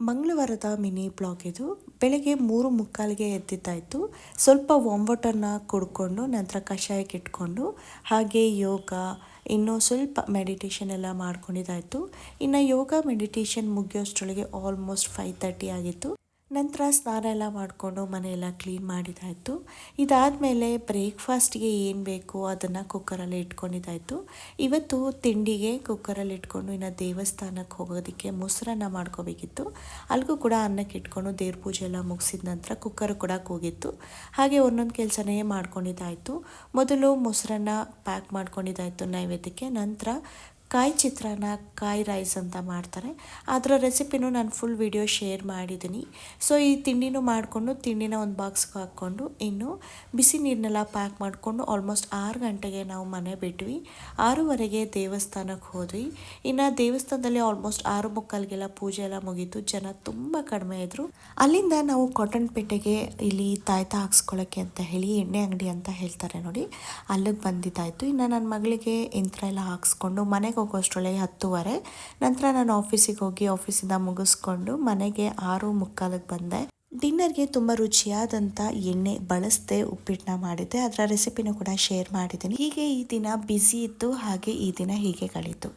ಮಂಗಳವಾರದ mini blog ಇದು. ಬೆಳಗ್ಗೆ 3:45ಗೆ ಎದ್ದಿದ್ದಾಯಿತು. ಸ್ವಲ್ಪ ಒಂಬಟನ್ನು ಕುಡ್ಕೊಂಡು ನಂತರ ಕಷಾಯಕ್ಕೆ ಇಟ್ಕೊಂಡು ಹಾಗೆ ಯೋಗ ಇನ್ನೂ ಸ್ವಲ್ಪ ಮೆಡಿಟೇಷನ್ ಎಲ್ಲ ಮಾಡ್ಕೊಂಡಿದ್ದಾಯಿತು. ಇನ್ನು ಯೋಗ ಮೆಡಿಟೇಷನ್ ಮುಗಿಯೋಷ್ಟರೊಳಗೆ ಆಲ್ಮೋಸ್ಟ್ 5:30 ಆಗಿತ್ತು. ನಂತರ ಸ್ನಾನ ಎಲ್ಲ ಮಾಡಿಕೊಂಡು ಮನೆಯೆಲ್ಲ ಕ್ಲೀನ್ ಮಾಡಿದ್ದಾಯಿತು. ಇದಾದಮೇಲೆ ಬ್ರೇಕ್ಫಾಸ್ಟ್ಗೆ ಏನು ಬೇಕು ಅದನ್ನು ಕುಕ್ಕರಲ್ಲಿ ಇಟ್ಕೊಂಡಿದ್ದಾಯಿತು. ಇವತ್ತು ತಿಂಡಿಗೆ ಕುಕ್ಕರಲ್ಲಿ ಇಟ್ಕೊಂಡು ಇನ್ನು ದೇವಸ್ಥಾನಕ್ಕೆ ಹೋಗೋದಕ್ಕೆ ಮೊಸರನ್ನ ಮಾಡ್ಕೋಬೇಕಿತ್ತು. ಅಲ್ಲಿಗೂ ಕೂಡ ಅನ್ನಕ್ಕೆ ಇಟ್ಕೊಂಡು ದೇವ್ರ ಪೂಜೆ ಎಲ್ಲ ಮುಗಿಸಿದ ನಂತರ ಕುಕ್ಕರ್ ಕೂಡ ಕೂಗಿತ್ತು. ಹಾಗೆ ಒಂದೊಂದು ಕೆಲಸನೇ ಮಾಡ್ಕೊಂಡಿದ್ದಾಯಿತು. ಮೊದಲು ಮೊಸರನ್ನ ಪ್ಯಾಕ್ ಮಾಡ್ಕೊಂಡಿದ್ದಾಯಿತು ನೈವೇದ್ಯಕ್ಕೆ. ನಂತರ ಕಾಯಿ ಚಿತ್ರಾನ್ನ, ಕಾಯಿ ರೈಸ್ ಅಂತ ಮಾಡ್ತಾರೆ. ಅದರ ರೆಸಿಪಿನೂ ನಾನು ಫುಲ್ ವಿಡಿಯೋ ಶೇರ್ ಮಾಡಿದ್ದೀನಿ. ಸೊ ಈ ತಿಂಡಿನೂ ಮಾಡಿಕೊಂಡು ತಿಂಡಿನ ಒಂದು ಬಾಕ್ಸ್ಗೆ ಹಾಕ್ಕೊಂಡು ಇನ್ನು ಬಿಸಿ ನೀರನ್ನೆಲ್ಲ ಪ್ಯಾಕ್ ಮಾಡಿಕೊಂಡು ಆಲ್ಮೋಸ್ಟ್ 6 ಗಂಟೆಗೆ ನಾವು ಮನೆ ಬಿಟ್ವಿ. 6:15ಗೆ ದೇವಸ್ಥಾನಕ್ಕೆ ಹೋದ್ವಿ. ಇನ್ನು ದೇವಸ್ಥಾನದಲ್ಲಿ ಆಲ್ಮೋಸ್ಟ್ 6:45ಗೆಲ್ಲ ಪೂಜೆ ಎಲ್ಲ ಮುಗೀತು. ಜನ ತುಂಬ ಕಡಿಮೆ ಇದ್ದರು. ಅಲ್ಲಿಂದ ನಾವು ಕಾಟನ್ಪೇಟೆಗೆ ಇಲ್ಲಿ ತಾಯ್ತ ಹಾಕ್ಸ್ಕೊಳ್ಳೋಕ್ಕೆ ಅಂತ ಹೇಳಿ ಎಣ್ಣೆ ಅಂಗಡಿ ಅಂತ ಹೇಳ್ತಾರೆ ನೋಡಿ, ಅಲ್ಲಿಗೆ ಬಂದಿದ್ದಾಯಿತು. ಇನ್ನು ನನ್ನ ಮಗಳಿಗೆ ಯಂತ್ರ ಎಲ್ಲ ಹಾಕ್ಸ್ಕೊಂಡು ಮನೆಗೆ ಹೋಗೋಷ್ಟರೊಳಗೆ 10:30. ನಂತರ ನಾನು ಆಫೀಸಿಗೆ ಹೋಗಿ ಆಫೀಸಿಂದ ಮುಗಿಸ್ಕೊಂಡು ಮನೆಗೆ 6:45ಗೆ ಬಂದೆ. ಡಿನ್ನರ್ಗೆ ತುಂಬ ರುಚಿಯಾದಂಥ ಎಣ್ಣೆ ಬಳಸದೆ ಉಪ್ಪಿಟ್ಟನ್ನ ಮಾಡಿದ್ದೆ. ಅದರ ರೆಸಿಪಿನೂ ಕೂಡ ಶೇರ್ ಮಾಡಿದ್ದೀನಿ. ಹೀಗೆ ಈ ದಿನ ಬ್ಯುಸಿ ಇತ್ತು, ಹಾಗೆ ಈ ದಿನ ಹೀಗೆ ಕಳೀತು.